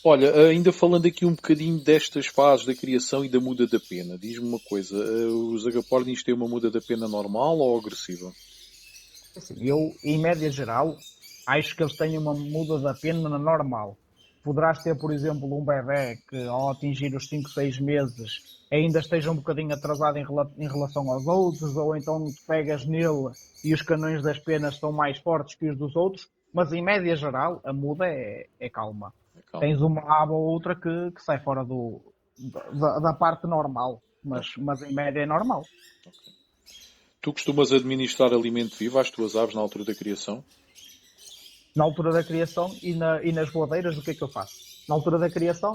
Olha, ainda falando aqui um bocadinho destas fases da criação e da muda da pena, diz-me uma coisa, os agapornis têm uma muda da pena normal ou agressiva? Assim, eu, em média geral, acho que eles têm uma muda da pena normal. Poderás ter, por exemplo, um bebê que ao atingir os 5, 6 meses ainda esteja um bocadinho atrasado em relação aos outros, ou então tu pegas nele e os canões das penas são mais fortes que os dos outros, mas em média geral a muda é calma. Calma. Tens uma aba ou outra que sai fora da parte normal, Ok, mas em média é normal. ok. Tu costumas administrar alimento vivo às tuas aves na altura da criação? Na altura da criação e nas voadeiras, o que é que eu faço? Na altura da criação,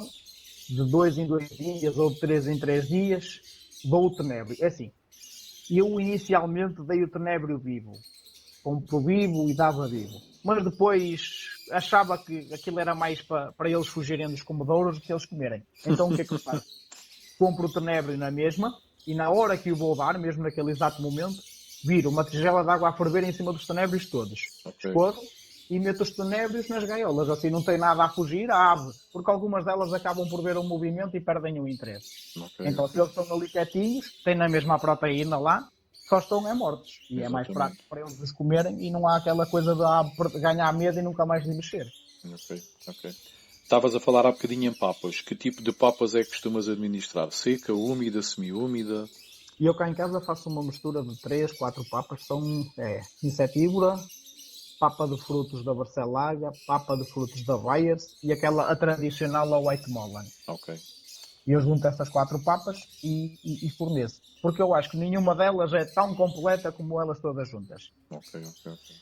de 2 em 2 dias ou de 3 em 3 dias, dou o tenebro. É assim, eu inicialmente dei o tenebro vivo. Compro vivo e dava vivo. Mas depois achava que aquilo era mais para eles fugirem dos comedouros do que eles comerem. Então o que é que eu faço? Compro o tenebro na mesma e na hora que o vou dar, mesmo naquele exato momento, viro uma tigela de água a ferver em cima dos tenébrios todos. Ok, Escorro e meto os tenébrios nas gaiolas. Assim não tem nada a fugir à ave, porque algumas delas acabam por ver o movimento e perdem o interesse. ok, Então, se ok. eles estão ali quietinhos, têm na mesma proteína lá, só estão mortos. E é mais Exatamente. prático para eles os comerem e não há aquela coisa de ganhar medo e nunca mais de mexer. Ok, ok. Estavas a falar há bocadinho em papas. Que tipo de papas é que costumas administrar? Seca, úmida, semi-úmida? E eu cá em casa faço uma mistura de 3, 4 papas. São insetívora, papa de frutos da Barcelaga, papa de frutos da Bayers e aquela a tradicional a White Mullen. Ok, E eu junto essas 4 papas e forneço. Porque eu acho que nenhuma delas é tão completa como elas todas juntas. ok, ok, ok.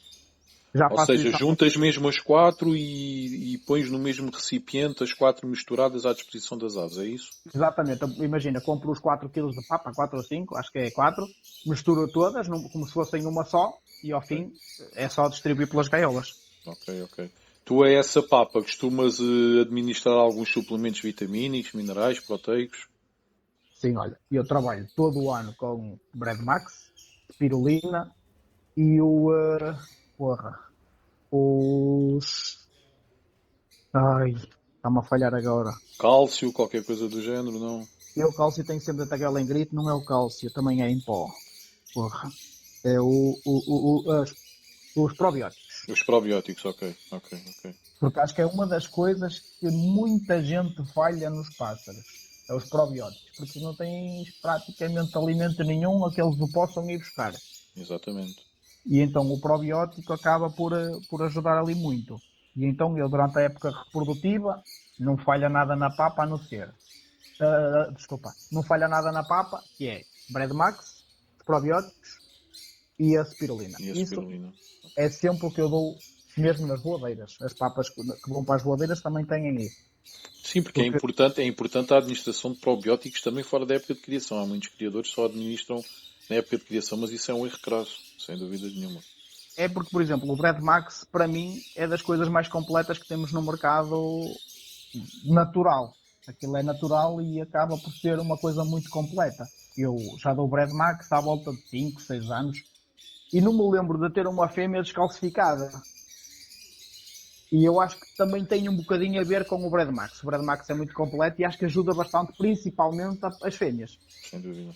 Já Ou faço seja, isso há juntas mesmo as quatro e pões no mesmo recipiente as quatro misturadas à disposição das aves, é isso? Exatamente. Imagina, compro os 4 quilos de papa, 4 ou 5, acho que é 4, misturo todas como se fossem uma só e ao Ok, fim é só distribuir pelas gaiolas. ok, ok. Tu a essa papa costumas administrar alguns suplementos vitamínicos, minerais, proteicos? Sim, olha, eu trabalho todo o ano com Bread Max, spirulina e porra, os... Ai, está-me a falhar agora. Cálcio, qualquer coisa do género, não? Eu o cálcio tenho sempre a tabela em grito, não é o cálcio, também é em pó. Porra. É os probióticos. Os probióticos, ok, ok, ok. Porque acho que é uma das coisas que muita gente falha nos pássaros. É os probióticos. Porque não tens praticamente alimento nenhum a que eles o possam ir buscar. Exatamente. E então o probiótico acaba por ajudar ali muito. E então ele durante a época reprodutiva não falha nada na papa a não ser. Desculpa. Não falha nada na papa, que é Bread Max, os probióticos e a spirulina. E a Isso spirulina. é sempre o que eu dou mesmo nas voadeiras. As papas que vão para as voadeiras também têm isso. Sim, porque Porque, é importante a administração de probióticos também fora da época de criação. Há muitos criadores que só administram na época de criação, mas isso é um erro crasso, sem dúvida nenhuma. porque, por exemplo, o Bread Max, para mim, é das coisas mais completas que temos no mercado natural. Aquilo é natural e acaba por ser uma coisa muito completa. Eu já dou Bread Max há volta de 5, 6 anos e não me lembro de ter uma fêmea descalcificada. E eu acho que também tem um bocadinho a ver com o Bread Max. O Bread Max é muito completo e acho que ajuda bastante, principalmente as fêmeas. Sem dúvida.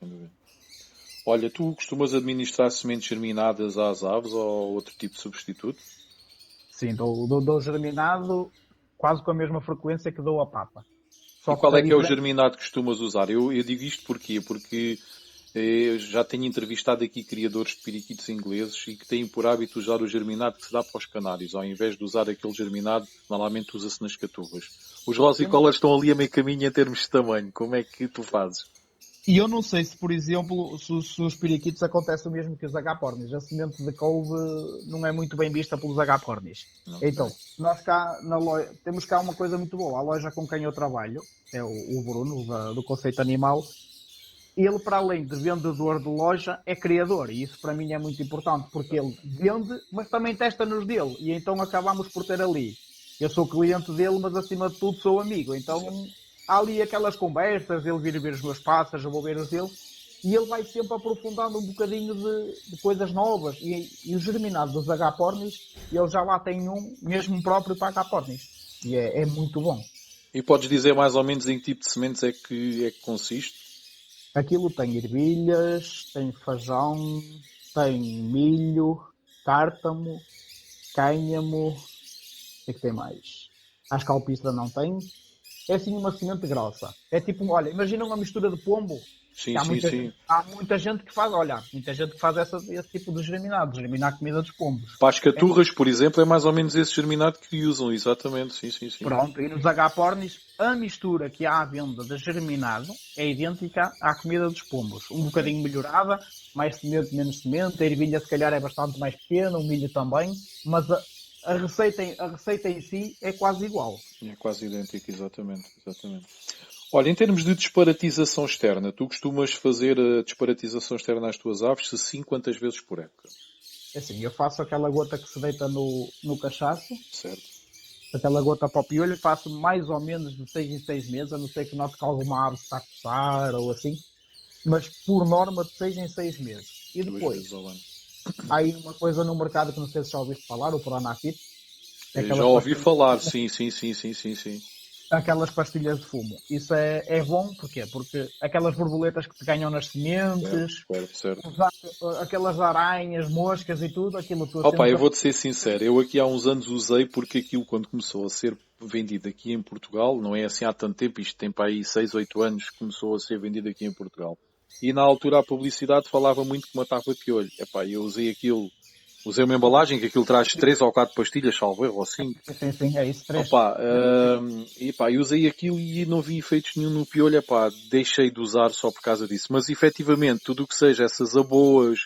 Sem dúvida. Olha, tu costumas administrar sementes germinadas às aves ou outro tipo de substituto? Sim, dou germinado quase com a mesma frequência que dou a papa. E Só qual que a é que é o diferença. germinado que costumas usar? Eu digo isto porquê? Porque já tenho entrevistado aqui criadores de periquitos ingleses e que têm por hábito usar o germinado que se dá para os canários, ao invés de usar aquele germinado que normalmente usa-se nas catuvas. Os Eu não, rosicolors estão ali a meio caminho em termos de tamanho. Como é que tu fazes? e eu não sei se, por exemplo, se os periquitos acontece o mesmo que os agapornis. A semente de couve não é muito bem vista pelos agapornis. Ok. Então, nós cá na loja, temos cá uma coisa muito boa. A loja com quem eu trabalho, é o Bruno, do Conceito Animal, ele, para além de vendedor de loja, é criador. E isso para mim é muito importante, porque ele vende, mas também testa nos dele. E então acabamos por ter ali. Eu sou cliente dele, mas acima de tudo sou amigo. Então Exato. há ali aquelas conversas, ele vir ver os meus pássaros, eu vou ver os dele. E ele vai sempre aprofundando um bocadinho de coisas novas. E os germinados dos agapornis, ele já lá tem um mesmo próprio para agapornis. E é muito bom. E podes dizer mais ou menos em que tipo de sementes é que consiste? Aquilo tem ervilhas, tem feijão, tem milho, cártamo, cânhamo, o que é que tem mais? Acho que a alpistra não tem. É assim uma semente grossa. É tipo, olha, imagina uma mistura de pombo. Que Sim, sim, sim. há muita gente que faz, olha, muita gente que faz esse tipo de germinado, germinar a comida dos pombos. Para as É, caturras, por exemplo, é mais ou menos esse germinado que usam, exatamente. Sim, sim, sim. pronto, e nos agapornis, a mistura que há à venda de germinado é idêntica à comida dos pombos. Um bocadinho melhorada, mais semente, menos semente, a ervilha se calhar é bastante mais pequena, o milho também, mas a receita em si é quase igual. É quase idêntico, exatamente, exatamente. Olha, em termos de disparatização externa, tu costumas fazer a disparatização externa às tuas aves? Se sim, quantas vezes por época? Assim, eu faço aquela gota que se deita no cachaço, Certo? aquela gota para o piolho, faço mais ou menos de 6 em 6 meses, a não ser que note que alguma ave está a coçar ou assim, mas por norma de 6 em 6 meses. E Duas depois, vezes ao ano. há aí uma coisa no mercado que não sei se já ouviste falar, o Pronafit, Já aquelas ouvi pastilhas, falar, sim, sim, sim, sim, sim, sim. aquelas pastilhas de fumo. Isso é bom, porquê? Porque aquelas borboletas que te ganham nas Certo, sementes, certo, certo. aquelas aranhas, moscas e tudo, aquilo tu Opa, eu sempre. vou-te ser sincero, eu aqui há uns anos usei porque aquilo quando começou a ser vendido aqui em Portugal, não é assim há tanto tempo, isto tem para aí 6, 8 anos que começou a ser vendido aqui em Portugal. E na altura a publicidade falava muito que matava piolho. Epá, eu usei aquilo, usei uma embalagem que aquilo traz 3 ou 4 pastilhas, salvo erro, ou 5. Sim, sim, é isso, três. Opa, e pá, eu usei aquilo e não vi efeitos nenhum no piolho, epá, deixei de usar só por causa disso. Mas efetivamente, tudo o que seja essas aboas,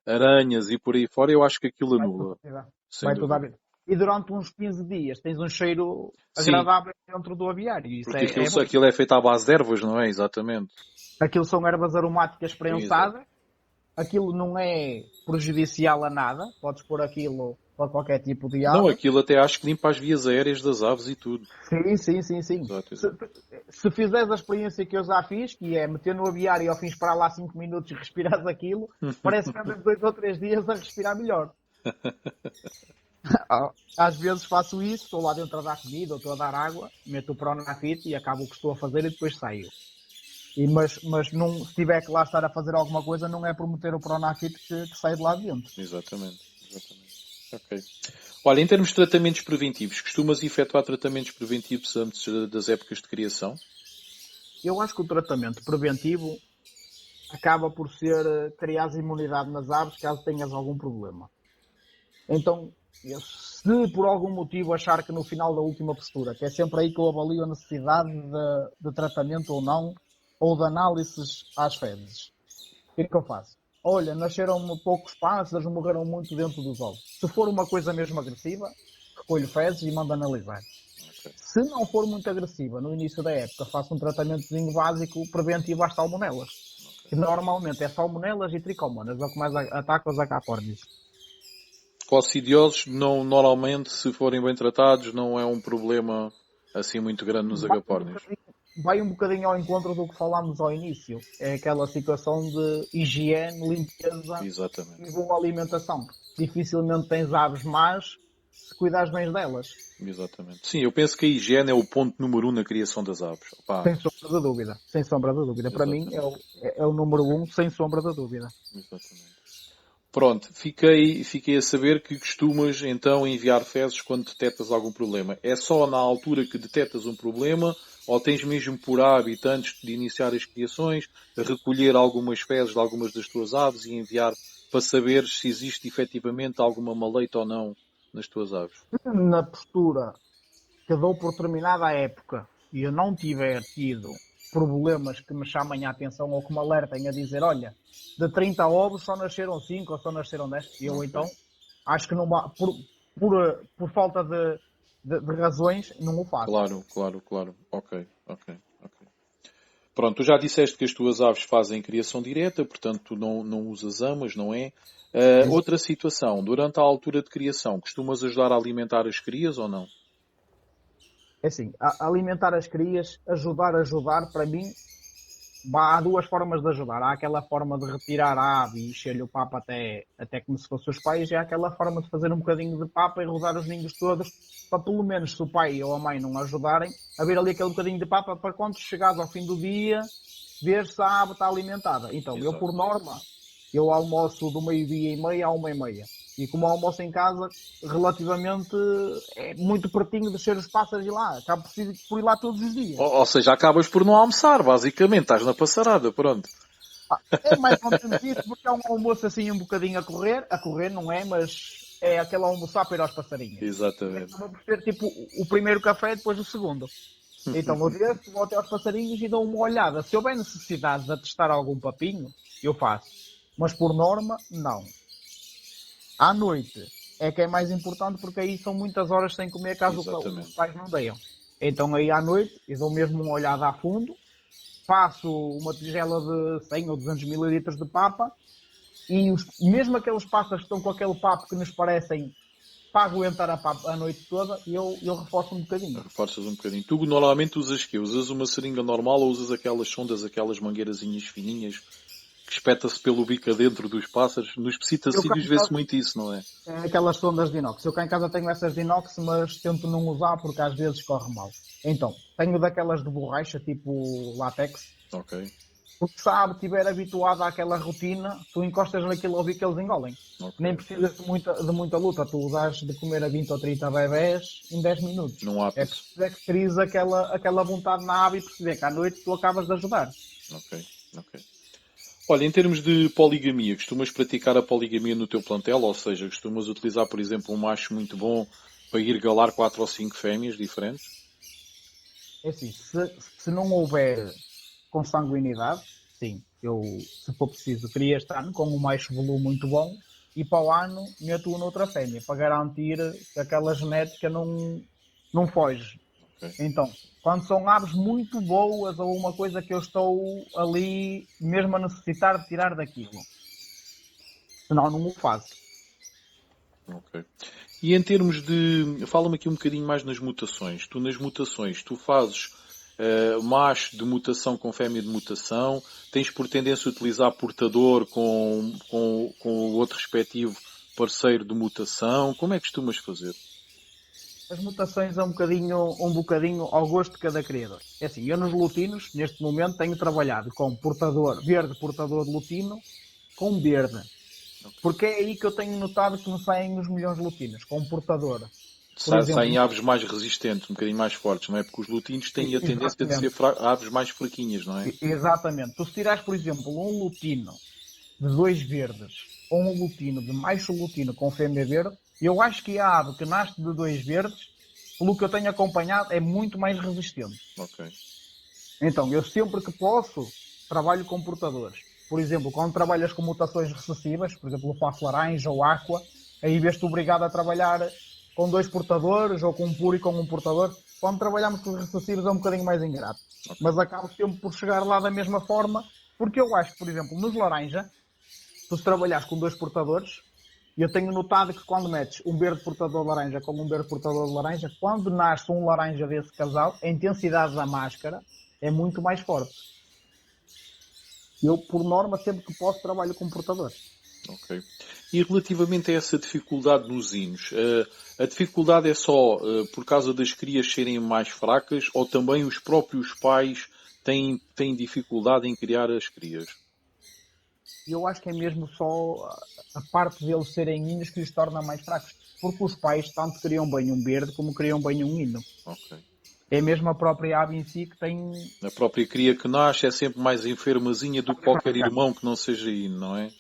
aranhas e por aí fora, eu acho que aquilo Vai tudo anula, à vida. sem Vai tudo à dúvida. vida. E durante uns 15 dias tens um cheiro Sim, agradável dentro do aviário. Isso porque é bom. aquilo é feito à base de ervas, não é? Exatamente. Aquilo são ervas aromáticas Exato. prensadas. Aquilo não é prejudicial a nada. Podes pôr aquilo para qualquer tipo de Não, ave. aquilo até acho que limpa as vias aéreas das aves e tudo. Sim, sim, sim, sim. Exato, Se, exato. se fizeres a experiência que eu já fiz, que é meter no aviário e ao fim esperar lá 5 minutos e respirares aquilo, parece que andas 2 ou 3 dias a respirar melhor. Às vezes faço isso, estou lá dentro a dar comida ou estou a dar água, meto o Pronafit e acabo o que estou a fazer e depois saio. Mas não, se tiver que lá estar a fazer alguma coisa, não é por meter o Pronafit que sai de lá dentro. Exatamente, exatamente. Ok. Olha, em termos de tratamentos preventivos, costumas efetuar tratamentos preventivos antes das épocas de criação? Eu acho que o tratamento preventivo acaba por ser criar imunidade nas aves caso tenhas algum problema. Então, se por algum motivo achar que no final da última postura, que é sempre aí que eu avalio a necessidade de tratamento ou não, ou de análises às fezes, o que é que eu faço? Olha, nasceram poucos pássaros, morreram muito dentro dos ovos. Se for uma coisa mesmo agressiva, recolho fezes e mando analisar. Ok, Se não for muito agressiva no início da época, faço um tratamentozinho básico preventivo às salmonelas. Que ok. normalmente é salmonelas e tricomonas, é o que mais ataca os acapórnios. Coccidiosos, não, normalmente, se forem bem tratados, não é um problema assim muito grande nos vai um agapórnios. bocadinho, vai um bocadinho ao encontro do que falámos ao início. É aquela situação de higiene, limpeza e Exatamente. boa alimentação. Dificilmente tens aves más se cuidares bem delas. Exatamente. Sim, eu penso que a higiene é o ponto número um na criação das aves. Opá, Sem sombra de dúvida. Sem sombra de dúvida. Para mim exatamente. é o número um, sem sombra de dúvida. Exatamente. Pronto, fiquei a saber que costumas então enviar fezes quando detectas algum problema. É só na altura que detectas um problema ou tens mesmo por hábito, antes de iniciar as criações, recolher algumas fezes de algumas das tuas aves e enviar para saber se existe efetivamente alguma maleita ou não nas tuas aves? Na postura que dou por terminada a época e eu não tiver tido problemas que me chamem a atenção ou que me alertem a dizer, olha, de 30 ovos só nasceram 5 ou só nasceram 10, eu Ok. então acho que não por falta de razões não o faço. Claro, claro, claro. Ok, ok, ok. Pronto, tu já disseste que as tuas aves fazem criação direta, portanto tu não usas amas, não é? Outra situação, durante a altura de criação, costumas ajudar a alimentar as crias ou não? É assim, alimentar as crias, ajudar, para mim, há duas formas de ajudar. Há aquela forma de retirar a ave e encher-lhe o papo até como se fossem os pais, e há aquela forma de fazer um bocadinho de papa e rodar os ninhos todos, para pelo menos se o pai ou a mãe não ajudarem, a ver ali aquele bocadinho de papa para quando chegares ao fim do dia, ver se a ave está alimentada. Então, eu Exato. por norma, eu almoço do meio-dia e meia à 1h30. E como almoço em casa, relativamente, é muito pertinho de ser os pássaros e lá. Acabo por ir lá todos os dias. Ou seja, acabas por não almoçar, basicamente. Estás na passarada, pronto. É mais ou menos isso, porque é um almoço assim um bocadinho a correr não é, mas é aquele almoçar para ir aos passarinhos. Exatamente. Acaba por ser tipo o primeiro café e depois o segundo. Então eu desço, vou até aos passarinhos e dou uma olhada. Se houver necessidade de atestar algum papinho, eu faço. Mas por norma, não. À noite é que é mais importante, porque aí são muitas horas sem comer caso Exatamente. os pais não deem. Então aí à noite eu dou mesmo uma olhada a fundo, faço uma tigela de 100 ou 200 mililitros de papa e mesmo aqueles pássaros que estão com aquele papo que nos parecem para aguentar a noite toda, eu reforço um bocadinho. Reforças um bocadinho. Tu normalmente usas quê? Usas uma seringa normal ou usas aquelas sondas, aquelas mangueirazinhas fininhas que espeta-se pelo bico adentro dos pássaros? Nos psitacídeos vê-se muito isso, não é? É aquelas sondas de inox. Eu cá em casa tenho essas de inox, mas tento não usar porque às vezes corre mal. Então, tenho daquelas de borracha, tipo látex, Ok. porque sabe, estiver habituado àquela rotina, tu encostas naquilo ao bico, eles engolem. Ok. Nem precisas de muita luta. Tu usas de comer a 20 ou 30 bebés em 10 minutos. Não há É preciso é que teres aquela vontade na ave e perceber que à noite tu acabas de ajudar. Ok. Ok. Olha, em termos de poligamia, costumas praticar a poligamia no teu plantel? Ou seja, costumas utilizar, por exemplo, um macho muito bom para ir galar 4 ou 5 fêmeas diferentes? É assim, se não houver consanguinidade, sim, eu, se for preciso, queria este ano com um macho volume muito bom e para o ano meto-o noutra fêmea, para garantir que aquela genética não foge. Ok. Então, quando são aves muito boas ou uma coisa que eu estou ali mesmo a necessitar de tirar daquilo, senão não o faço. Ok. E em termos de... Fala-me aqui um bocadinho mais nas mutações. Tu nas mutações, tu fazes macho de mutação com fêmea de mutação, tens por tendência a utilizar portador com o outro respectivo parceiro de mutação. Como é que costumas fazer? As mutações é um bocadinho ao gosto de cada criador. É assim, eu nos lutinos, neste momento, tenho trabalhado com verde portador de lutino, com verde. Porque é aí que eu tenho notado que me saem os milhões de lutinos, com portador. Por exemplo, Saem aves mais resistentes, um bocadinho mais fortes, não é? Porque os lutinos têm a tendência de ser aves mais fraquinhas, não é? Exatamente. Tu se tirares, por exemplo, um lutino de 2 verdes ou um lutino de macho lutino com fêmea verde, eu acho que a ave que nasce de 2 verdes, pelo que eu tenho acompanhado, é muito mais resistente. Ok. Então, eu sempre que posso, trabalho com portadores. Por exemplo, quando trabalhas com mutações recessivas, por exemplo, o passo laranja ou aqua, aí vês-te obrigado a trabalhar com 2 portadores ou com um puro e com um portador. Quando trabalhamos com os recessivos é um bocadinho mais ingrato. Okay. Mas acabo sempre por chegar lá da mesma forma, porque eu acho que, por exemplo, nos laranja, tu se trabalhares com 2 portadores, eu tenho notado que quando metes um verde portador de laranja com um verde portador de laranja, quando nasce um laranja desse casal, a intensidade da máscara é muito mais forte. Eu, por norma, sempre que posso, trabalho com portadores. Ok. E relativamente a essa dificuldade nos hinos, a dificuldade é só por causa das crias serem mais fracas ou também os próprios pais têm dificuldade em criar as crias? Eu acho que é mesmo só a parte deles serem hinos que os torna mais fracos. Porque os pais tanto criam bem um verde como criam bem um hino. Ok. É mesmo a própria ave em si que tem... A própria cria que nasce é sempre mais enfermazinha do que qualquer irmão que não seja hino, não é?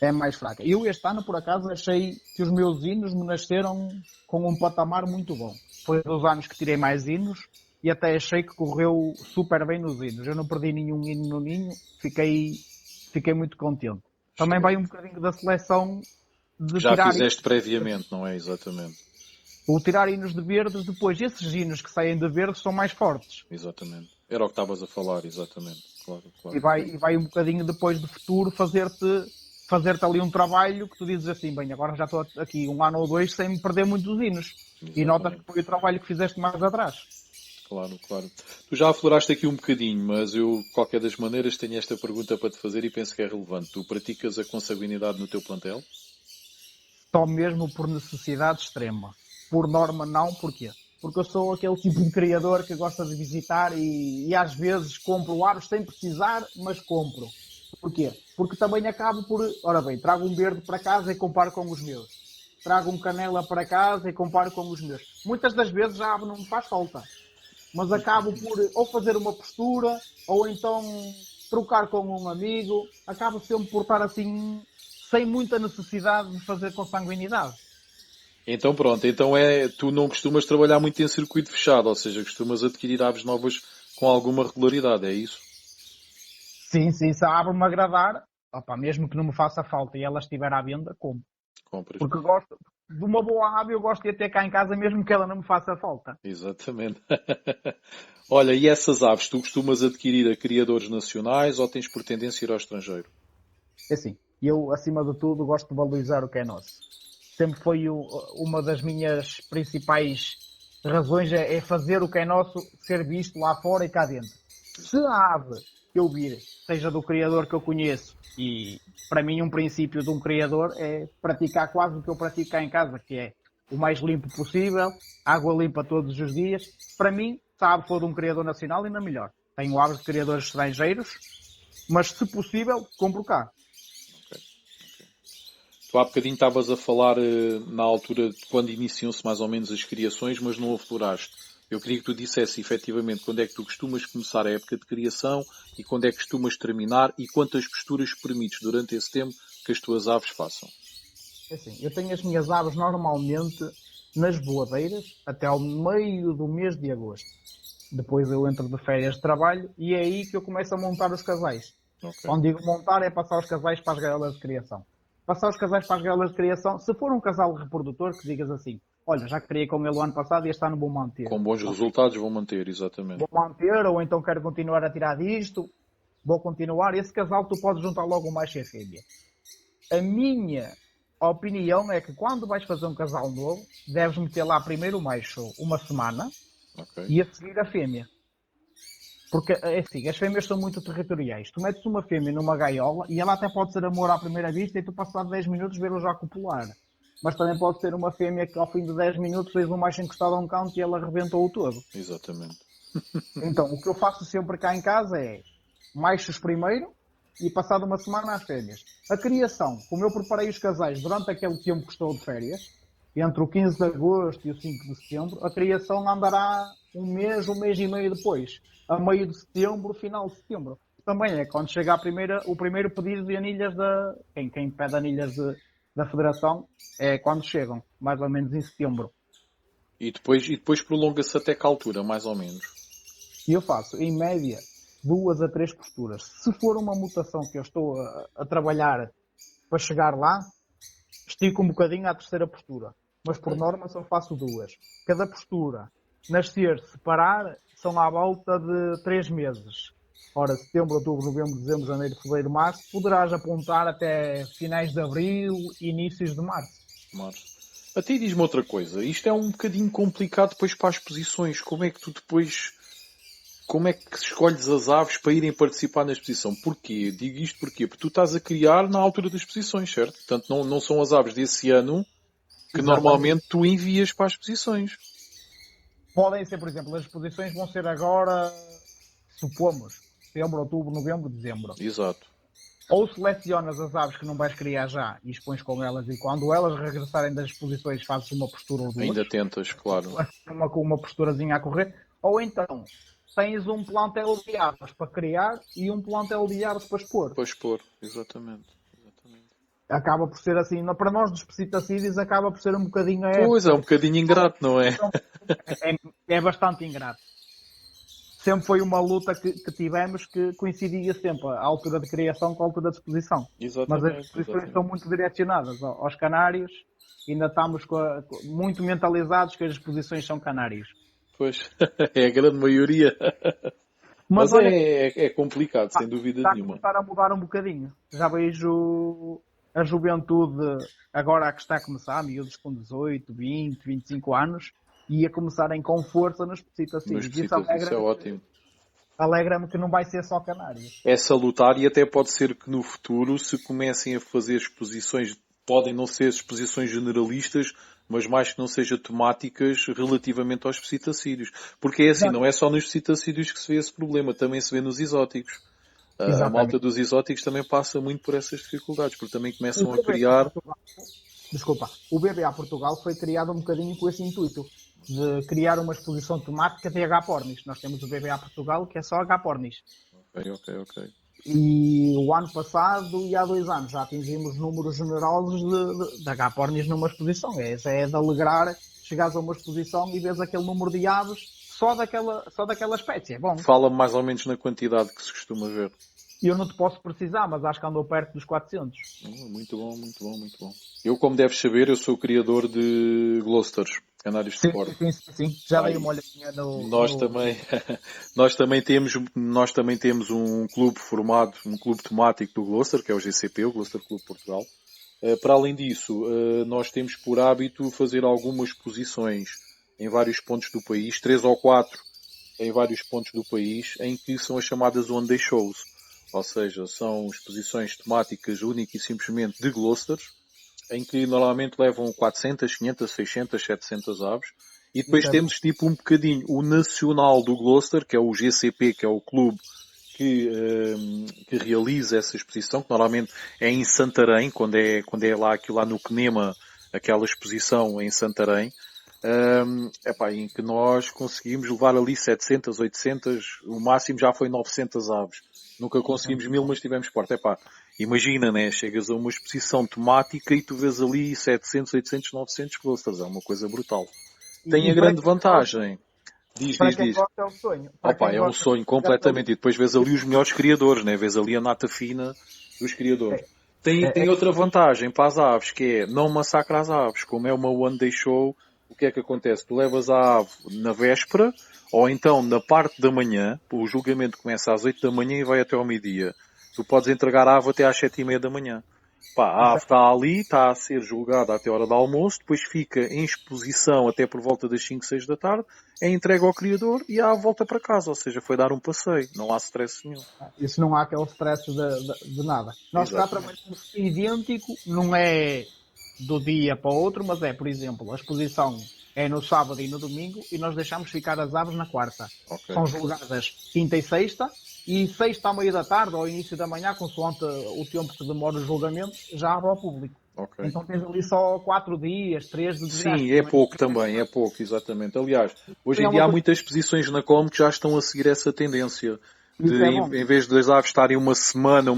É mais fraca. Eu este ano, por acaso, achei que os meus hinos me nasceram com um patamar muito bom. Foi dos anos que tirei mais hinos e até achei que correu super bem nos hinos. Eu não perdi nenhum hino no ninho, fiquei muito contente. Também vai um bocadinho da seleção de já tirar... fizeste previamente, não é? Exatamente. O tirar hinos de verdes, depois esses hinos que saem de verdes são mais fortes. Exatamente. Era o que estavas a falar, exatamente. Claro. E vai um bocadinho depois de futuro fazer-te ali um trabalho que tu dizes assim, bem, agora já estou aqui 1 ano ou 2 sem me perder muitos hinos. Exatamente. E notas que foi o trabalho que fizeste mais atrás. Claro, claro. Tu já afloraste aqui um bocadinho, mas eu, de qualquer das maneiras, tenho esta pergunta para te fazer e penso que é relevante. Tu praticas a consanguinidade no teu plantel? Só mesmo por necessidade extrema. Por norma, não. Porquê? Porque eu sou aquele tipo de criador que gosta de visitar e às vezes compro aves sem precisar, mas compro. Porquê? Porque também acabo por. Ora bem, trago um verde para casa e comparo com os meus. Trago um canela para casa e comparo com os meus. Muitas das vezes a ave não me faz falta. Mas acabo por ou fazer uma postura ou então trocar com um amigo. Acabo sempre por estar assim, sem muita necessidade de fazer consanguinidade. Então pronto, então tu não costumas trabalhar muito em circuito fechado, ou seja, costumas adquirir aves novas com alguma regularidade, é isso? Sim, sim, se a ave me agradar, opa, mesmo que não me faça falta e ela estiver à venda, como. Compras. Porque gosto de uma boa ave, eu gosto de a ter cá em casa mesmo que ela não me faça falta. Exatamente. Olha, e essas aves, tu costumas adquirir a criadores nacionais ou tens por tendência a ir ao estrangeiro? É assim, eu, acima de tudo, gosto de valorizar o que é nosso. Sempre foi uma das minhas principais razões é fazer o que é nosso ser visto lá fora e cá dentro. Se a ave que eu vir, seja do criador que eu conheço, e para mim um princípio de um criador é praticar quase o que eu pratico cá em casa, que é o mais limpo possível, água limpa todos os dias. Para mim, se a ave for de um criador nacional, ainda melhor. Tenho aves de criadores estrangeiros, mas se possível, compro cá. Ok, ok. Tu há bocadinho estavas a falar na altura de quando iniciam-se mais ou menos as criações, mas não afloraste. Eu queria que tu dissesse efetivamente quando é que tu costumas começar a época de criação e quando é que costumas terminar e quantas posturas permites durante esse tempo que as tuas aves façam. É assim, eu tenho as minhas aves normalmente nas voadeiras até ao meio do mês de agosto. Depois eu entro de férias de trabalho e é aí que eu começo a montar os casais. Ok. Quando digo montar é passar os casais para as gaiolas de criação. Passar os casais para as gaiolas de criação, se for um casal reprodutor que digas assim, olha, já criei com ele o ano passado e este ano vou manter. Com bons resultados vão manter, exatamente. Vou manter ou então quero continuar a tirar disto, vou continuar. Esse casal tu podes juntar logo o macho e a fêmea. A minha opinião é que quando vais fazer um casal novo, deves meter lá primeiro o macho uma semana Ok. e a seguir a fêmea. Porque, é assim, as fêmeas são muito territoriais. Tu metes uma fêmea numa gaiola e ela até pode ser amor à primeira vista e tu passar 10 minutos vê-la já copular. Mas também pode ser uma fêmea que ao fim de 10 minutos fez um macho encostado a um canto e ela arrebentou-o todo. Exatamente. Então, o que eu faço sempre cá em casa é machos primeiro e passado uma semana às férias. A criação, como eu preparei os casais durante aquele tempo que estou de férias, entre o 15 de agosto e o 5 de setembro, a criação andará um mês e meio depois. A meio de setembro, final de setembro. Também é quando chega o primeiro pedido de anilhas da... Quem pede anilhas da Federação é quando chegam, mais ou menos em setembro. E depois prolonga-se até que altura, mais ou menos. E eu faço, em média, 2 a 3 posturas. Se for uma mutação que eu estou a trabalhar para chegar lá, estico um bocadinho à terceira postura. Mas por Ok. norma só faço 2. Cada postura, nascer, separar, são à volta de 3 meses. Ora, setembro, outubro, novembro, dezembro, janeiro, fevereiro, março, poderás apontar até finais de abril, inícios de março. Março. Até diz-me outra coisa. Isto é um bocadinho complicado depois para as posições. Como é que tu depois... Como é que escolhes as aves para irem participar na exposição? Porquê? Digo isto porquê? Porque tu estás a criar na altura das exposições, certo? Portanto, não são as aves desse ano que Exatamente. normalmente tu envias para as exposições. Podem ser, por exemplo, as exposições vão ser agora, supomos, setembro, outubro, novembro, dezembro. Exato. Ou selecionas as aves que não vais criar já e expões com elas e quando elas regressarem das exposições fazes uma postura ou duas, Ainda tentas, claro. com uma posturazinha a correr, ou então tens um plantel de aves para criar e um plantel de aves para expor. Para expor. Exatamente. Exatamente. Acaba por ser assim, para nós dos psitacídeos acaba por ser um bocadinho a Pois, é época. um bocadinho ingrato, não é? É bastante ingrato. Sempre foi uma luta que tivemos que coincidia sempre a altura de criação com a altura de exposição. Mas as Exatamente, exposições exatamente. estão muito direcionadas aos canários. Ainda estamos muito mentalizados que as exposições são canários. Pois, é a grande maioria. Mas Mas olha, é complicado, sem dúvida está a nenhuma. começar a mudar um bocadinho. Já vejo a juventude agora que está a começar, miúdos com 18, 20, 25 anos, e a começarem com força nos Mas Precitacílios. Isso isso é ótimo. alegra-me que não vai ser só Canários. É salutar e até pode ser que no futuro se comecem a fazer exposições, podem não ser exposições generalistas, mas mais que não seja temáticas relativamente aos psitacídeos. Porque é assim, não é só nos psitacídeos que se vê esse problema, também se vê nos exóticos. A malta dos exóticos também passa muito por essas dificuldades, porque também começam a criar... O BBA Portugal foi criado um bocadinho com esse intuito de criar uma exposição temática de H-Pornis. Nós temos o BBA Portugal, que é só H-Pornis. Ok. E o ano passado e há 2 anos já atingimos números generosos de H-Pornis numa exposição. Essa é de alegrar, chegares a uma exposição e vês aquele número de aves só daquela espécie. É bom. Fala-me mais ou menos na quantidade que se costuma ver. Eu não te posso precisar, mas acho que andou perto dos 400. Muito bom. Eu, como deves saber, eu sou o criador de Gloucesters, canários de Sport. Sim. Já dei uma olhadinha no... Nós também temos um clube formado, um clube temático do Gloucester, que é o GCP, o Gloucester Clube Portugal. Para além disso, nós temos por hábito fazer algumas exposições em vários pontos do país, 3 ou 4 em vários pontos do país, em que são as chamadas One Day Shows. Ou seja, são exposições temáticas únicas e simplesmente de Gloucesters, em que normalmente levam 400, 500, 600, 700 aves. E depois temos tipo um bocadinho o nacional do Gloucester, que é o GCP, que é o clube que realiza essa exposição, que normalmente é em Santarém, quando é lá no CNEMA, aquela exposição em Santarém. Em que nós conseguimos levar ali 700, 800, o máximo já foi 900 aves. Nunca conseguimos 1000, mas tivemos porta. Imagina, né? Chegas a uma exposição temática e tu vês ali 700, 800, 900 Gloucesters. É uma coisa brutal. Tem a grande vantagem. Diz. Gosta, é um sonho. É um sonho completamente. E depois vês ali os melhores criadores, né? Vês ali a nata fina dos criadores. Tem outra vantagem para as aves, que é não massacra as aves. Como é uma one day show, o que é que acontece? Tu levas a ave na véspera, ou então na parte da manhã, o julgamento começa às 8 da manhã e vai até ao meio-dia. Tu podes entregar a ave até às 7:30 da manhã. A ave está ali, está a ser julgada até a hora do almoço, depois fica em exposição até por volta das 5, 6 da tarde, é entregue ao criador e a ave volta para casa, ou seja, foi dar um passeio, não há stress nenhum. Isso não há aquele stress de nada. Nós já trabalhamos idêntico, não é do dia para o outro, mas é, por exemplo, a exposição é no sábado e no domingo e nós deixamos ficar as aves na quarta. São julgadas quinta e sexta, e sexta à meia da tarde ou início da manhã, consoante o tempo que demora o julgamento, já abre ao público. Então tens ali só 4 dias, 3 de desgaste. Sim, é pouco também, é pouco, exatamente. Aliás, hoje em dia há muitas exposições na Com que já estão a seguir essa tendência. Em vez das aves estarem uma semana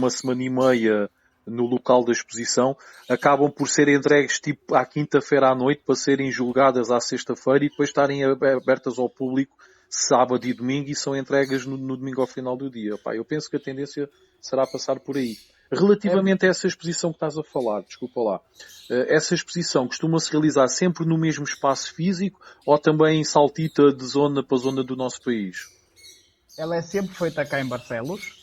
e meia no local da exposição, acabam por ser entregues tipo à quinta-feira à noite para serem julgadas à sexta-feira e depois estarem abertas ao público sábado e domingo e são entregas no domingo ao final do dia. Eu penso que a tendência será passar por aí. Relativamente a essa exposição que estás a falar, desculpa lá, essa exposição costuma-se realizar sempre no mesmo espaço físico ou também saltita de zona para zona do nosso país? Ela é sempre feita cá em Barcelos.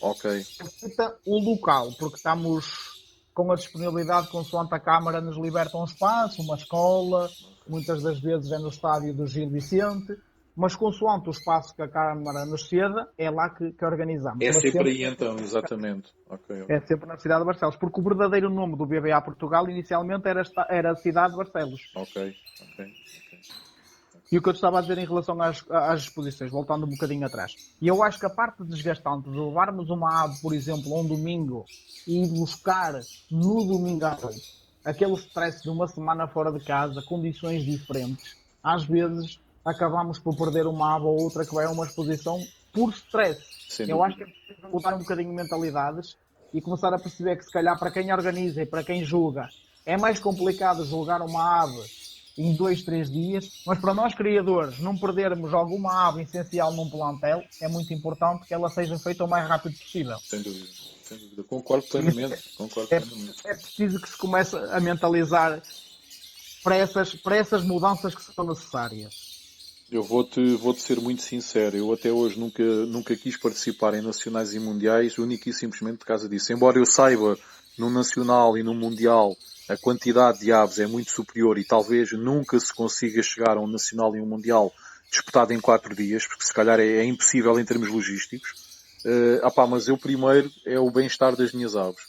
Feita o local, porque estamos com a disponibilidade consoante a Câmara nos liberta um espaço, uma escola, muitas das vezes é no estádio do Gil Vicente, mas consoante o espaço que a Câmara nos ceda, é lá que organizamos. É sempre aí então, exatamente. É sempre na cidade de Barcelos, porque o verdadeiro nome do BBA Portugal inicialmente era a cidade de Barcelos. E o que eu te estava a dizer em relação às exposições, voltando um bocadinho atrás. E eu acho que a parte desgastante de levarmos uma ave, por exemplo, a um domingo e buscar no domingo à noite aquele stress de uma semana fora de casa, condições diferentes, às vezes acabamos por perder uma ave ou outra que vai a uma exposição por stress. Eu acho que é preciso mudar um bocadinho mentalidades e começar a perceber que se calhar para quem organiza e para quem julga é mais complicado julgar uma ave em 2, 3 dias, mas para nós criadores não perdermos alguma ave essencial num plantel, é muito importante que ela seja feita o mais rápido possível. Sem dúvida. Concordo plenamente. É preciso que se comece a mentalizar para essas mudanças que são necessárias. Eu vou-te ser muito sincero. Eu até hoje nunca quis participar em nacionais e mundiais, única e simplesmente por causa disso. Embora eu saiba no nacional e no mundial a quantidade de aves é muito superior e talvez nunca se consiga chegar a um nacional e um mundial disputado em 4 dias, porque se calhar é impossível em termos logísticos. Mas eu primeiro é o bem-estar das minhas aves.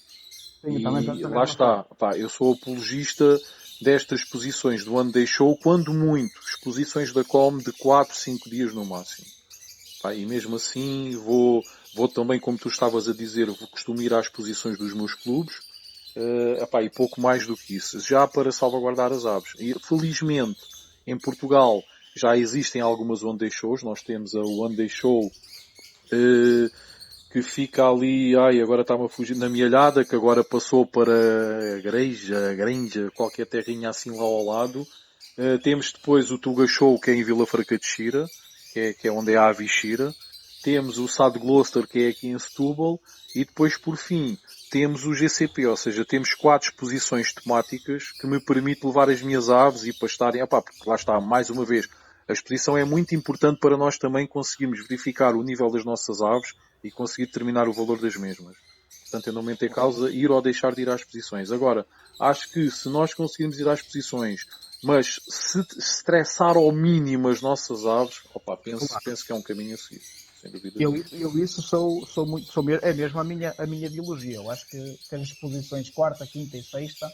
Sim, E também penso da lá mesma forma. está. Eu sou apologista destas exposições do One Day Show, quando muito, exposições da Com de 4, 5 dias no máximo. E mesmo assim vou também, como tu estavas a dizer, vou costumo ir às exposições dos meus clubes, e pouco mais do que isso, já para salvaguardar as aves. E, felizmente, em Portugal já existem algumas One Day Shows. Nós temos a One Day Show que fica ali, agora está-me a fugir, na Mielhada, que agora passou para a Granja, qualquer terrinha assim lá ao lado. Temos depois o Tuga Show, que é em Vila Franca de Xira, que é onde é a ave Xira. Temos o Sado Gloucester, que é aqui em Setúbal. E depois, por fim, temos o GCP, ou seja, temos 4 exposições temáticas que me permite levar as minhas aves e pastarem. Porque lá está, mais uma vez, a exposição é muito importante para nós também conseguirmos verificar o nível das nossas aves e conseguir determinar o valor das mesmas. Portanto, eu não meto em causa ir ou deixar de ir às exposições. Agora, acho que se nós conseguirmos ir às exposições, mas se estressar ao mínimo as nossas aves, penso que é um caminho a seguir. Sem dúvida. Eu isso é mesmo a minha ideologia. Eu acho que as exposições quarta, quinta e sexta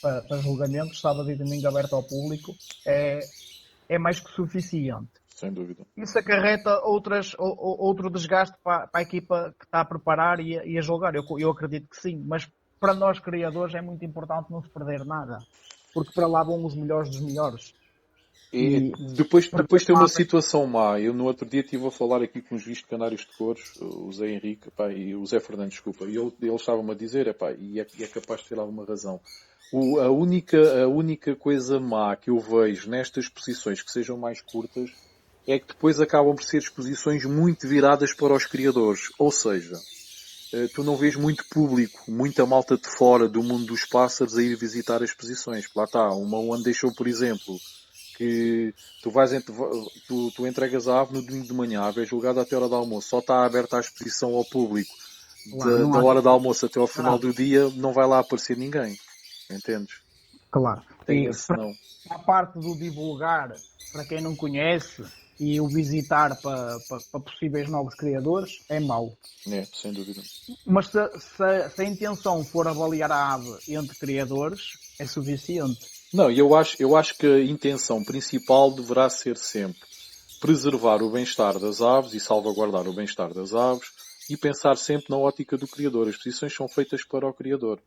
para julgamentos, sábado e domingo aberto ao público, é mais que suficiente. Sem dúvida. Isso acarreta outro desgaste para a equipa que está a preparar e a julgar. Eu acredito que sim, mas para nós criadores é muito importante não se perder nada, porque para lá vão os melhores dos melhores. Depois tem uma situação má. Eu no outro dia estive a falar aqui com os juízes de Canários de Cores, o Zé Henrique e o Zé Fernandes, desculpa, e eles estavam-me a dizer, e é capaz de ter alguma razão. A única coisa má que eu vejo nestas exposições que sejam mais curtas é que depois acabam por ser exposições muito viradas para os criadores. Ou seja, tu não vês muito público, muita malta de fora do mundo dos pássaros a ir visitar as exposições. Lá está, uma One Day Show, por exemplo, que tu entregas a ave no domingo de manhã, a ave é julgada até a hora do almoço, só está aberta à exposição ao público da hora do almoço até ao final do dia, não vai lá aparecer ninguém. Entendes? Claro. Tem esse não. A parte do divulgar para quem não conhece e o visitar para possíveis novos criadores é mau. Sem dúvida. Mas se a intenção for avaliar a ave entre criadores, é suficiente. Não, eu acho que a intenção principal deverá ser sempre preservar o bem-estar das aves e salvaguardar o bem-estar das aves e pensar sempre na ótica do criador. As exposições são feitas para o criador.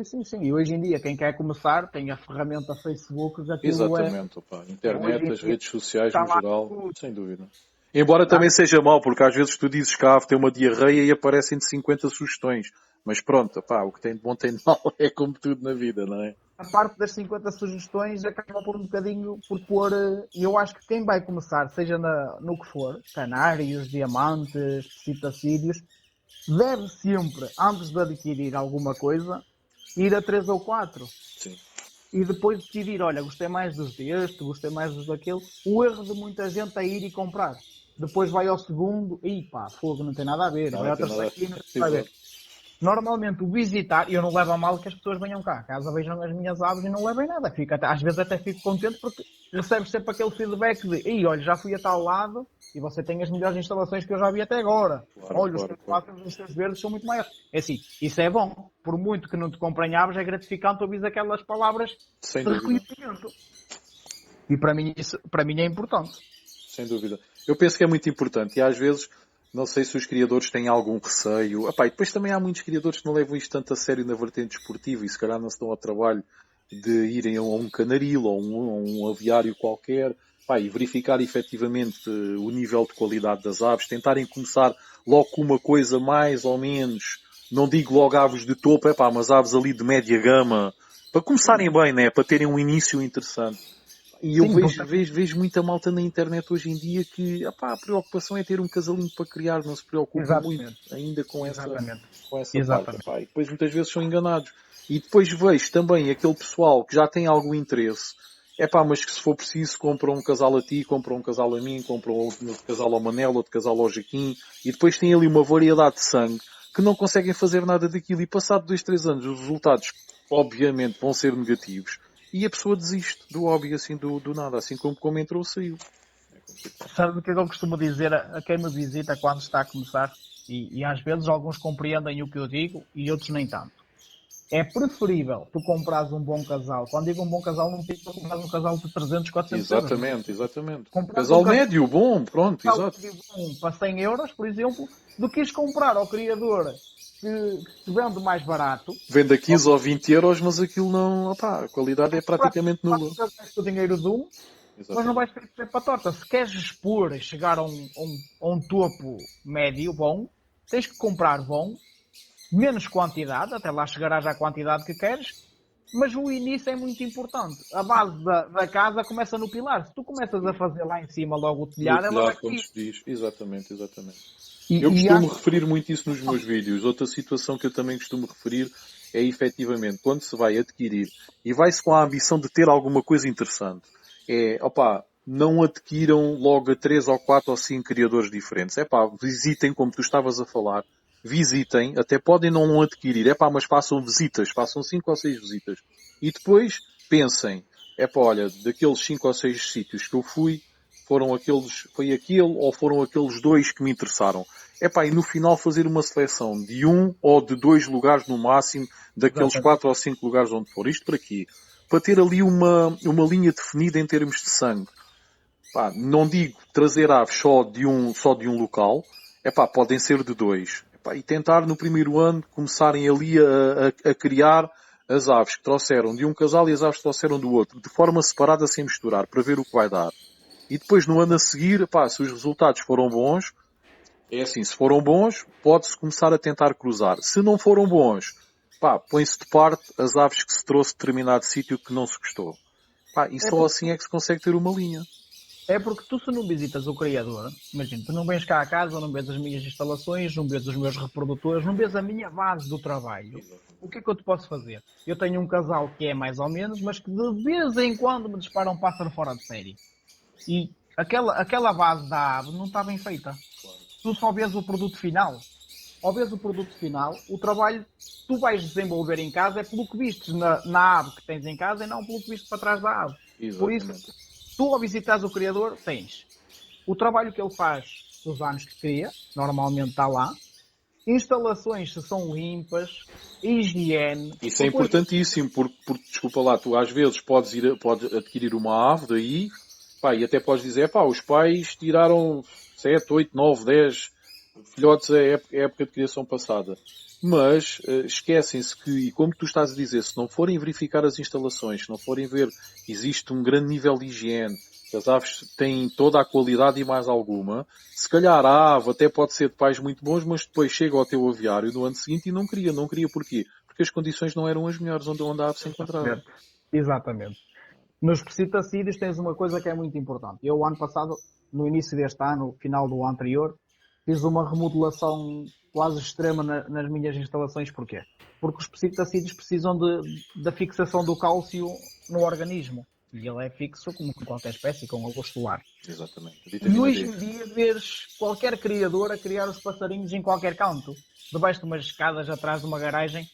Sim. E hoje em dia, quem quer começar tem a ferramenta Facebook. Exatamente. Internet, as redes sociais no geral, sem dúvida. Embora também seja mau, porque às vezes tu dizes que a ave tem uma diarreia e aparecem-te 50 sugestões. Mas pronto, o que tem de bom tem de mal, é como tudo na vida, não é? A parte das 50 sugestões acaba por um bocadinho por pôr... E eu acho que quem vai começar, seja no que for, canários, diamantes, citacídeos, deve sempre, antes de adquirir alguma coisa, ir a 3 ou 4. Sim. E depois decidir, olha, gostei mais dos deste, gostei mais dos daquele. O erro de muita gente é ir e comprar. Depois vai ao segundo, e fogo, não tem nada a ver. Vai ao terceiro, não tem nada a ver. Normalmente o visitar, e eu não levo a mal que as pessoas venham cá, caso vejam as minhas aves e não levem nada. Às vezes até fico contente porque recebes sempre aquele feedback de olha, já fui a tal lado e você tem as melhores instalações que eu já vi até agora. Olha, os pássaros dos seus verdes são muito maiores. É assim, isso é bom. Por muito que não te comprem aves, é gratificante ouvir aquelas palavras de reconhecimento. E para mim é importante. Sem dúvida. Eu penso que é muito importante e às vezes... Não sei se os criadores têm algum receio. E depois também há muitos criadores que não levam isto tanto a sério na vertente esportiva e se calhar não se dão ao trabalho de irem a um canaril ou a um aviário qualquer e verificar efetivamente o nível de qualidade das aves. Tentarem começar logo com uma coisa mais ou menos, não digo logo aves de topo, mas aves ali de média gama. Para começarem bem, né? Para terem um início interessante. E eu vejo muita malta na internet hoje em dia que a preocupação é ter um casalinho para criar, não se preocupa muito ainda com essa parte. E depois muitas vezes são enganados. E depois vejo também aquele pessoal que já tem algum interesse, mas que se for preciso compram um casal a ti, compram um casal a mim, compram outro casal ao Manel, outro casal ao Jaquim, e depois tem ali uma variedade de sangue que não conseguem fazer nada daquilo e passado 2, 3 anos os resultados obviamente vão ser negativos, e a pessoa desiste do hobby assim do nada, assim como entrou, saiu. Sabe o que eu costumo dizer a quem me visita quando está a começar? E às vezes alguns compreendem o que eu digo e outros nem tanto. É preferível tu comprares um bom casal. Quando digo um bom casal, não digo para comprar um casal de 300, 400 euros. Exatamente. Comprares um Casal médio, bom, pronto, exato. bom para 100 euros, por exemplo, do que ires comprar ao criador que vende mais barato. Vende a 15 ou 20 euros, mas aquilo não, opá, a qualidade é praticamente nula. O dinheiro de um, mas não vais ter que ser para a torta. Se queres expor e chegar a um topo médio bom, tens que comprar bom, menos quantidade, até lá chegarás à quantidade que queres, mas o início é muito importante. A base da casa começa no pilar. Se tu começas a fazer lá em cima logo o telhado, ela vai como se diz. Exatamente. E, Eu e costumo acho... referir muito isso nos meus vídeos. Outra situação que eu também costumo referir é efetivamente quando se vai adquirir e vai-se com a ambição de ter alguma coisa interessante. Não adquiram logo a 3 ou 4 ou 5 criadores diferentes. Visitem, como tu estavas a falar, visitem, até podem não adquirir, mas façam visitas, façam 5 ou 6 visitas. E depois pensem, olha, daqueles 5 ou 6 sítios que eu fui, foi aquele ou foram aqueles 2 que me interessaram. E no final fazer uma seleção de 1 ou de 2 lugares no máximo, daqueles 4 ou 5 lugares onde for. Isto para quê? Para ter ali uma linha definida em termos de sangue. Não digo trazer aves só de um local, podem ser de 2. E tentar no primeiro ano começarem ali a criar as aves que trouxeram de um casal e as aves que trouxeram do outro, de forma separada, sem misturar, para ver o que vai dar. E depois no ano a seguir, se os resultados foram bons, se foram bons, pode-se começar a tentar cruzar. Se não foram bons, põe-se de parte as aves que se trouxe de determinado sítio que não se gostou. E só assim é que se consegue ter uma linha. É porque tu, se não visitas o criador, imagina, tu não vens cá a casa, não vês as minhas instalações, não vês os meus reprodutores, não vês a minha base do trabalho. O que é que eu te posso fazer? Eu tenho um casal que é mais ou menos, mas que de vez em quando me dispara um pássaro fora de série. E aquela base da ave não está bem feita. Tu só vês o produto final. Ao vês o produto final, o trabalho que tu vais desenvolver em casa é pelo que vistes na ave que tens em casa e não pelo que vistes para trás da ave. Exatamente. Por isso, tu ao visitares o criador, tens o trabalho que ele faz dos anos que cria, normalmente está lá, instalações se são limpas, higiene. Isso é importantíssimo, porque, desculpa lá, tu às vezes podes adquirir uma ave daí, e até podes dizer, os pais tiraram 7, 8, 9, 10 filhotes à época de criação passada. Mas esquecem-se que, e como tu estás a dizer, se não forem verificar as instalações, se não forem ver que existe um grande nível de higiene, que as aves têm toda a qualidade e mais alguma, se calhar a ave até pode ser de pais muito bons, mas depois chega ao teu aviário no ano seguinte e não cria. Não cria porquê? Porque as condições não eram as melhores onde a ave se encontrava. Exatamente. Nos precipitacídeos tens uma coisa que é muito importante. Eu, ano passado, no início deste ano, final do ano anterior, fiz uma remodelação quase extrema nas minhas instalações. Porquê? Porque os precipitacídeos precisam da fixação do cálcio no organismo. E ele é fixo, como qualquer espécie, com a luz solar. Exatamente. E hoje em dia vês qualquer criador a criar os passarinhos em qualquer canto. Debaixo de umas escadas, atrás de uma garagem.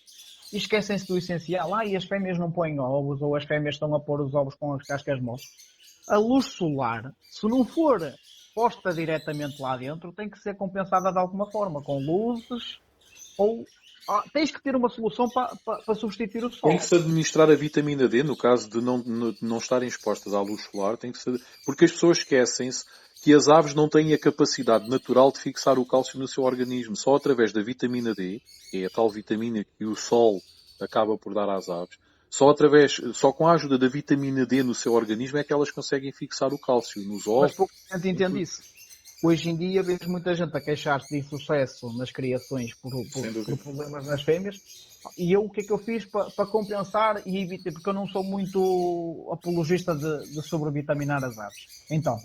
E esquecem-se do essencial. E as fêmeas não põem ovos, ou as fêmeas estão a pôr os ovos com as cascas moles. A luz solar, se não for posta diretamente lá dentro, tem que ser compensada de alguma forma, com luzes, ou tens que ter uma solução para substituir o sol. Tem que se administrar a vitamina D, no caso de não estarem expostas à luz solar, porque as pessoas esquecem-se que as aves não têm a capacidade natural de fixar o cálcio no seu organismo. Só através da vitamina D, que é a tal vitamina que o sol acaba por dar às aves, só com a ajuda da vitamina D no seu organismo é que elas conseguem fixar o cálcio nos ovos. Mas pouca gente entende isso. Hoje em dia vejo muita gente a queixar-se de insucesso nas criações por problemas nas fêmeas. E eu, o que é que eu fiz para compensar e evitar, porque eu não sou muito apologista de sobrevitaminar as aves. Então,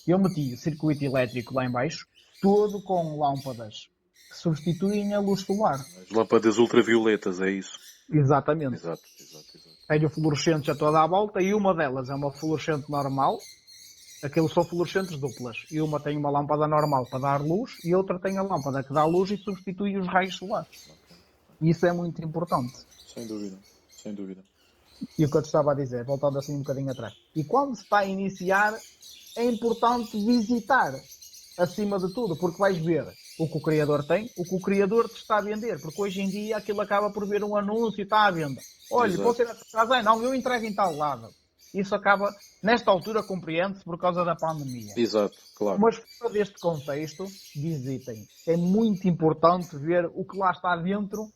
eu meti o circuito elétrico lá em baixo, todo com lâmpadas que substituem a luz solar. As lâmpadas ultravioletas, é isso? Exatamente. Exato. Tenho fluorescentes a toda a volta e uma delas é uma fluorescente normal. Aqueles são fluorescentes duplas. E uma tem uma lâmpada normal para dar luz e outra tem a lâmpada que dá luz e substitui os raios solares. E isso é muito importante. Sem dúvida. sem dúvida. E o que eu te estava a dizer, voltando assim um bocadinho atrás. E quando se está a iniciar, é importante visitar, acima de tudo, porque vais ver o que o criador tem, o que o criador te está a vender, porque hoje em dia aquilo acaba por ver um anúncio e está à venda. Olha, Exato. você nessa casa, não, eu entrego em tal lado. Isso acaba, nesta altura, compreende-se por causa da pandemia. Exato, claro. Mas fora deste contexto, visitem. É muito importante ver o que lá está dentro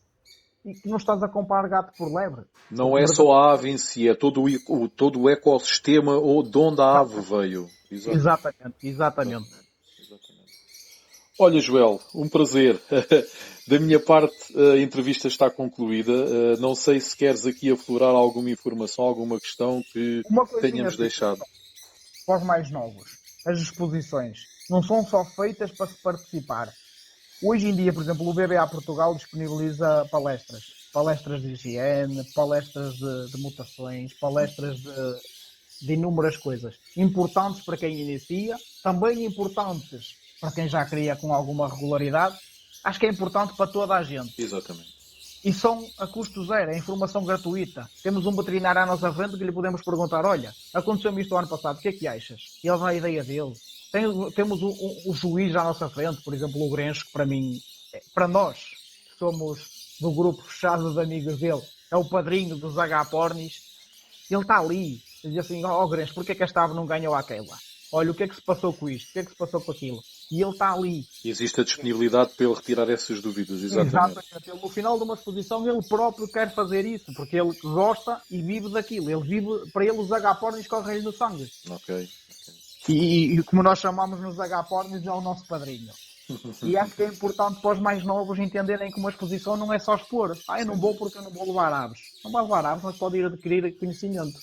e que não estás a comprar gato por lebre. Não Porque é só a ave em si, é todo o ecossistema de onde a ave veio. Exato. Exatamente, exatamente. Exatamente. Olha, Joel, um prazer. Da minha parte, a entrevista está concluída. Não sei se queres aqui aflorar alguma informação, alguma questão que Uma coisinha tenhamos assim, deixado. para os mais novos. As exposições não são só feitas para se participar. Hoje em dia, por exemplo, o BBA Portugal disponibiliza palestras. Palestras de higiene, palestras de mutações, palestras de inúmeras coisas. Importantes para quem inicia, também importantes para quem já cria com alguma regularidade. Acho que é importante para toda a gente. Exatamente. E são a custo zero, é informação gratuita. Temos um veterinário à nossa frente que lhe podemos perguntar, olha, aconteceu-me isto o ano passado, o que é que achas? E ele dá a ideia dele. Temos o juiz à nossa frente, por exemplo, o Grencho, que para mim, para nós, que somos do grupo fechado de amigos dele, é o padrinho dos H-Pornis, ele está ali. Ele diz assim, ó Grencho, porquê que esta ave não ganhou aquela? Olha, o que é que se passou com isto? O que é que se passou com aquilo? E ele está ali. Existe a disponibilidade para ele retirar essas dúvidas, exatamente. Ele, no final de uma exposição, ele próprio quer fazer isso, porque ele gosta e vive daquilo. Ele vive, para ele, os H-Pornis correm-lhe no sangue. Ok. E como nós chamamos nos H-Pornis, é o nosso padrinho. E acho que é importante para os mais novos entenderem que uma exposição não é só expor. Eu não vou porque eu não vou levar aves. Não vai levar aves, mas pode ir adquirir conhecimento.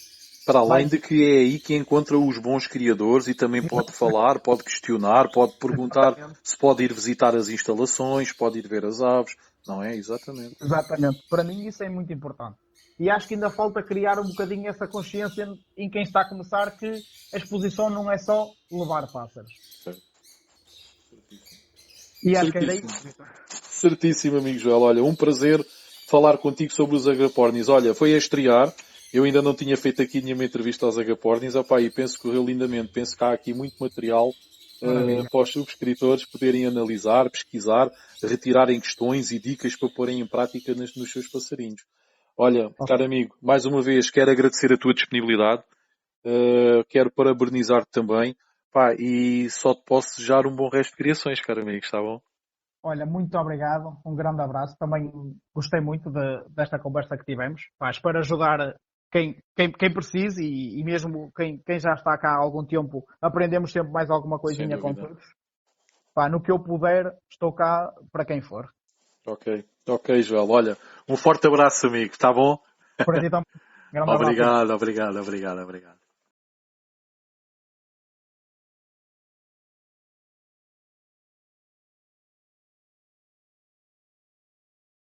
Para além de que é aí que encontra os bons criadores e também pode falar, pode questionar, pode perguntar se pode ir visitar as instalações, pode ir ver as aves. Não é? Exatamente. Exatamente. Para mim isso é muito importante. E acho que ainda falta criar um bocadinho essa consciência em quem está a começar que a exposição não é só levar pássaros. Certo. E acho que é daí. Certíssimo, amigo Joel. Olha, um prazer falar contigo sobre os agapornis. Olha, foi a estrear. Eu ainda não tinha feito aqui nenhuma entrevista aos agapornis. E penso que correu lindamente. Penso que há aqui muito material para os subscritores poderem analisar, pesquisar, retirarem questões e dicas para porem em prática nos seus passarinhos. Olha, caro amigo, mais uma vez quero agradecer a tua disponibilidade. Quero parabenizar-te também. E só te posso desejar um bom resto de criações, caro amigo. Está bom? Olha, muito obrigado, um grande abraço. Também gostei muito desta conversa que tivemos. Espero ajudar quem precise e mesmo quem já está cá há algum tempo, aprendemos sempre mais alguma coisinha com todos. No que eu puder, estou cá para quem for. Ok, Joel. Olha, um forte abraço, amigo. Está bom? Por aí também. Grande abraço. Obrigado.